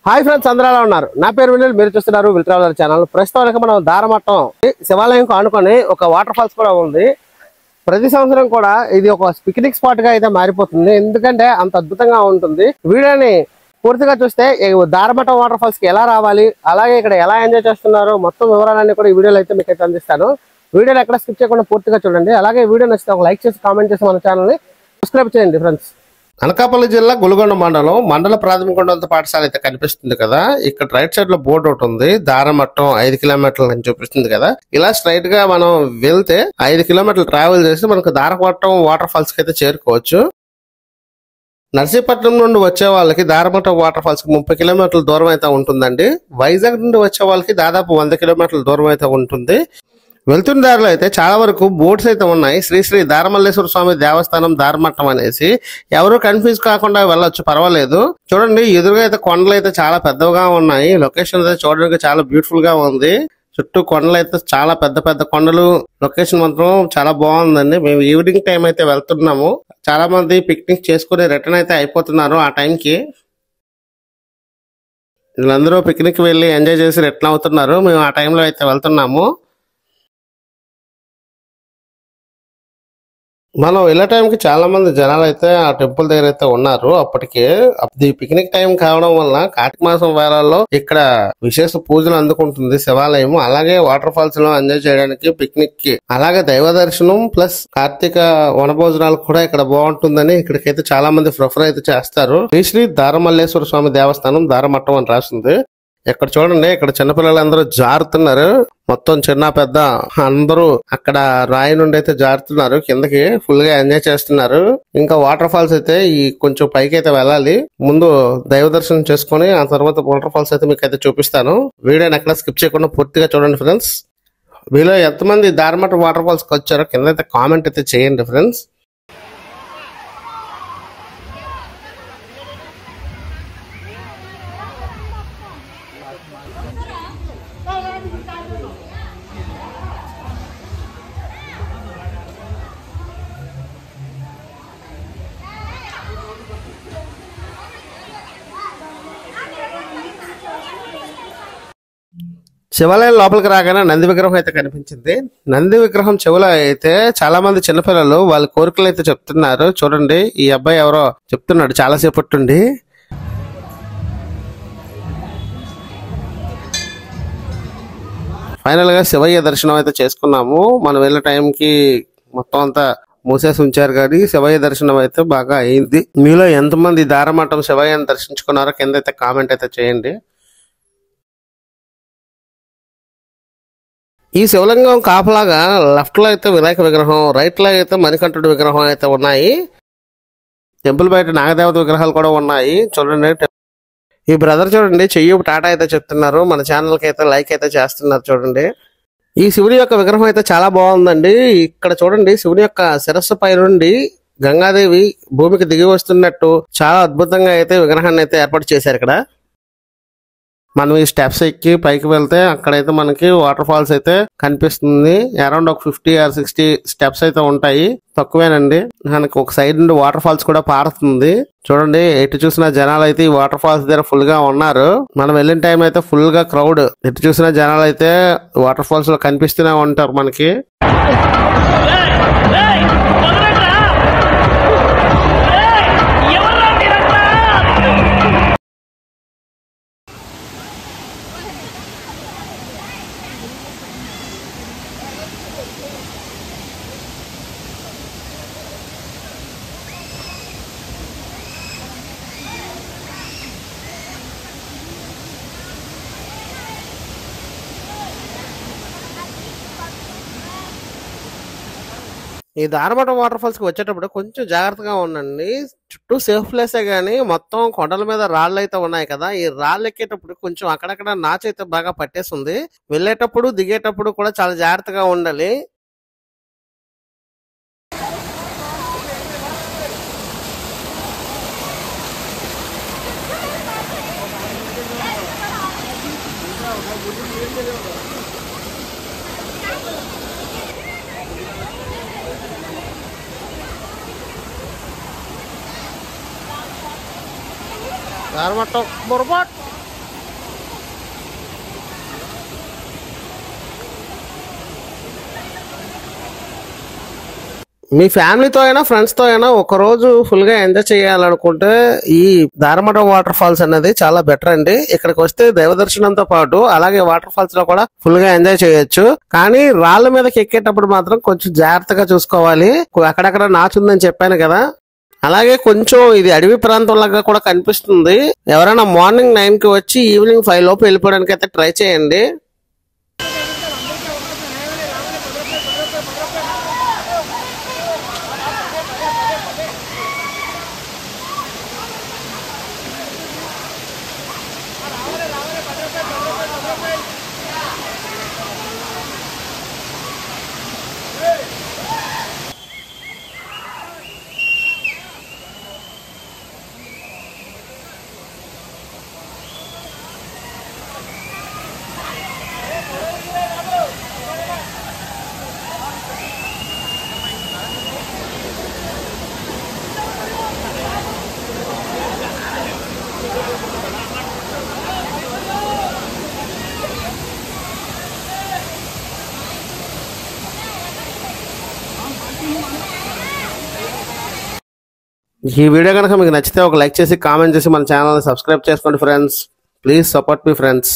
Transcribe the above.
Hi friends, అందరూ ఎలా ఉన్నారు? నా పేరు వినీల్, మీరు చూస్తున్నారు విల్ ట్రావెలర్ ఛానల్. ప్రస్తుతానికి మనం దారమట్టం శివాలయం ఆనుకొని ఒక వాటర్ ఫాల్స్ కూడా ఉంది. ప్రతి సంవత్సరం కూడా ఇది ఒక పిక్నిక్ స్పాట్ గా అయితే మారిపోతుంది, ఎందుకంటే అంత అద్భుతంగా ఉంటుంది. వీడియోని పూర్తిగా చూస్తే దారమట్టం వాటర్ ఫాల్స్ కి ఎలా రావాలి, అలాగే ఇక్కడ ఎలా ఎంజాయ్ చేస్తున్నారు, మొత్తం వివరాలన్నీ కూడా ఈ వీడియోలో అయితే మీకు అయితే అందిస్తాను. వీడియోని ఎక్కడ స్కిప్ చేయకుండా పూర్తిగా చూడండి. అలాగే వీడియో నచ్చితే ఒక లైక్ చేసి కామెంట్ చేసి మన ఛానల్ ని సబ్స్క్రైబ్ చేయండి ఫ్రెండ్స్. అనకాపల్లి జిల్లా గుల్గొండ మండల ప్రాథమికోన్నత పాఠశాల అయితే కనిపిస్తుంది కదా. ఇక్కడ రైట్ సైడ్ లో బోర్డు ఒకటి ఉంది, దారమట్టం 5 కిలోమీటర్లు అని చూపిస్తుంది కదా. ఇలా స్ట్రైట్ గా మనం వెళ్తే 5 కిలోమీటర్లు ట్రావెల్ చేసి మనకు దారమట్టం వాటర్ ఫాల్స్ కి అయితే చేరుకోవచ్చు. నర్సీపట్నం నుండి వచ్చే వాళ్ళకి దారమట్టం వాటర్ ఫాల్స్ కి 30 కిలోమీటర్ల దూరం అయితే ఉంటుందండి. వైజాగ్ నుండి వచ్చే వాళ్ళకి దాదాపు 100 కిలోమీటర్ల దూరం అయితే ఉంటుంది. వెళ్తున్న దారిలో అయితే చాలా వరకు బోట్స్ అయితే ఉన్నాయి. శ్రీ దారమల్లేశ్వర స్వామి దేవస్థానం దారమట్టం అనేసి. ఎవరు కన్ఫ్యూజ్ కాకుండా వెళ్ళొచ్చు, పర్వాలేదు. చూడండి, ఎదురుగా అయితే కొండలు అయితే చాలా పెద్దగా ఉన్నాయి. లొకేషన్ అయితే చూడడానికి చాలా బ్యూటిఫుల్ గా ఉంది. చుట్టూ కొండలు అయితే చాలా పెద్ద పెద్ద కొండలు. లొకేషన్ మాత్రం చాలా బాగుందండి. మేము ఈవినింగ్ టైం అయితే వెళ్తున్నాము. చాలా మంది పిక్నిక్ చేసుకుని రిటర్న్ అయితే అయిపోతున్నారు ఆ టైంకి. వీళ్ళందరూ పిక్నిక్ వెళ్ళి ఎంజాయ్ చేసి రిటర్న్ అవుతున్నారు. మేము ఆ టైంలో అయితే వెళ్తున్నాము. మనం వెళ్ళే టైంకి చాలా మంది జనాలు అయితే ఆ టెంపుల్ దగ్గర అయితే ఉన్నారు. అప్పటికే అది పిక్నిక్ టైం కావడం వల్ల కార్తీక మాసం వేళల్లో ఇక్కడ విశేష పూజలు అందుకుంటుంది శివాలయం. అలాగే వాటర్ ఫాల్స్ లో ఎంజాయ్ చేయడానికి, పిక్నిక్ కి, అలాగే దైవ దర్శనం ప్లస్ కార్తీక వనభోజనాలు కూడా ఇక్కడ బాగుంటుందని ఇక్కడికైతే చాలా మంది ప్రిఫర్ అయితే చేస్తారు. శ్రీ దారమల్లేశ్వర స్వామి దేవస్థానం దారమట్టం అని రాసింది. ఇక్కడ చూడండి, ఇక్కడ చిన్నపిల్లలందరూ జారుతున్నారు. మొత్తం చిన్న పెద్ద అందరూ అక్కడ రాయి నుండి అయితే జారుతున్నారు కిందకి. ఫుల్ గా ఎంజాయ్ చేస్తున్నారు. ఇంకా వాటర్ ఫాల్స్ అయితే ఈ కొంచెం పైకి అయితే వెళ్ళాలి. ముందు దైవ దర్శనం చేసుకుని ఆ తర్వాత వాటర్ ఫాల్స్ అయితే మీకు అయితే చూపిస్తాను. వీడియోని ఎక్కడ స్కిప్ చేయకుండా పూర్తిగా చూడండి ఫ్రెండ్స్. మీలో ఎంతమంది దారమట్టం వాటర్ ఫాల్స్ కి వచ్చారో కింద అయితే కామెంట్ అయితే చేయండి ఫ్రెండ్స్. శివాలయం లోపలికి రాగానే నంది విగ్రహం అయితే కనిపించింది. నంది విగ్రహం చెవులో అయితే చాలా మంది చిన్నపిల్లలు వాళ్ళ కోరికలు అయితే చెప్తున్నారు. చూడండి, ఈ అబ్బాయి ఎవరో చెప్తున్నాడు చాలా సేపట్టుండి. ఫైనల్ గా శివయ్య దర్శనం అయితే చేసుకున్నాము. మనం వెళ్ళే టైంకి మొత్తం అంతా మూసేసి ఉంచారు, కానీ శివయ్య దర్శనం అయితే బాగా అయింది. మీలో ఎంతమంది దారమట్టం శివయ్యని దర్శించుకున్నారో కింద అయితే కామెంట్ అయితే చేయండి. ఈ శివలింగం కాపలాగా లెఫ్ట్ లో అయితే వినాయక విగ్రహం, రైట్ లో అయితే మణికంఠుడి విగ్రహం అయితే ఉన్నాయి. టెంపుల్ బయట నాగదేవత విగ్రహాలు కూడా ఉన్నాయి. చూడండి, ఈ బ్రదర్ చూడండి చెయ్యి టాటా అయితే చెప్తున్నారు. మన ఛానల్ కి అయితే లైక్ అయితే చేస్తున్నారు. చూడండి, ఈ శివుని యొక్క విగ్రహం అయితే చాలా బాగుందండి. ఇక్కడ చూడండి, శివుని యొక్క శిరస్సు పై నుండి గంగాదేవి భూమికి దిగి వస్తున్నట్టు చాలా అద్భుతంగా అయితే విగ్రహాన్ని అయితే ఏర్పాటు చేశారు. ఇక్కడ మనం ఈ స్టెప్స్ ఎక్కి పైకి వెళ్తే అక్కడైతే మనకి వాటర్ ఫాల్స్ అయితే కనిపిస్తుంది. అరౌండ్ ఒక 50 or 60 స్టెప్స్ అయితే ఉంటాయి, తక్కువేనండి. మనకి ఒక సైడ్ నుండి వాటర్ ఫాల్స్ కూడా పారుతుంది. చూడండి, ఎటు చూసిన జనాలు అయితే ఈ వాటర్ ఫాల్స్ దగ్గర ఫుల్ గా ఉన్నారు. మనం వెళ్ళిన టైం అయితే ఫుల్ గా క్రౌడ్. ఎటు చూసిన జనాలు అయితే వాటర్ ఫాల్స్ లో కనిపిస్తూనే ఉంటారు మనకి. ఈ దారమట్టం వాటర్ ఫాల్స్ కి వచ్చేటప్పుడు కొంచెం జాగ్రత్తగా ఉండండి. చుట్టూ సేఫ్ ప్లేసే గానీ మొత్తం కొండల మీద రాళ్ళు అయితే ఉన్నాయి కదా. ఈ రాళ్ళు ఎక్కేటప్పుడు కొంచెం అక్కడక్కడ నాచు అయితే బాగా పట్టేస్తుంది. వెళ్ళేటప్పుడు దిగేటప్పుడు కూడా చాలా జాగ్రత్తగా ఉండాలి. దారమట్టం బొరబాట్ మీ ఫ్యామిలీతో అయినా ఫ్రెండ్స్ తో అయినా ఒక రోజు ఫుల్ గా ఎంజాయ్ చేయాలనుకుంటే ఈ దారమఠం వాటర్ ఫాల్స్ అనేది చాలా బెటర్ అండి. ఇక్కడికి వస్తే దైవ దర్శనంతో పాటు అలాగే వాటర్ ఫాల్స్ లో కూడా ఫుల్ గా ఎంజాయ్ చేయొచ్చు. కానీ రాళ్ల మీదకి ఎక్కేటప్పుడు మాత్రం కొంచెం జాగ్రత్తగా చూసుకోవాలి. అక్కడక్కడ నాచుందని చెప్పాను కదా. అలాగే కొంచెం ఇది అడవి ప్రాంతం లాగా కూడా కనిపిస్తుంది. ఎవరైనా మార్నింగ్ 9 కి వచ్చి ఈవినింగ్ 5 లోపు వెళ్ళిపోవడానికి అయితే ట్రై చేయండి. ఈ వీడియో కనుక మీకు నచ్చితే ఒక లైక్ చేసి కామెంట్ చేసి మన ఛానల్ని సబ్స్క్రైబ్ చేసుకోండి friends. Please support me friends.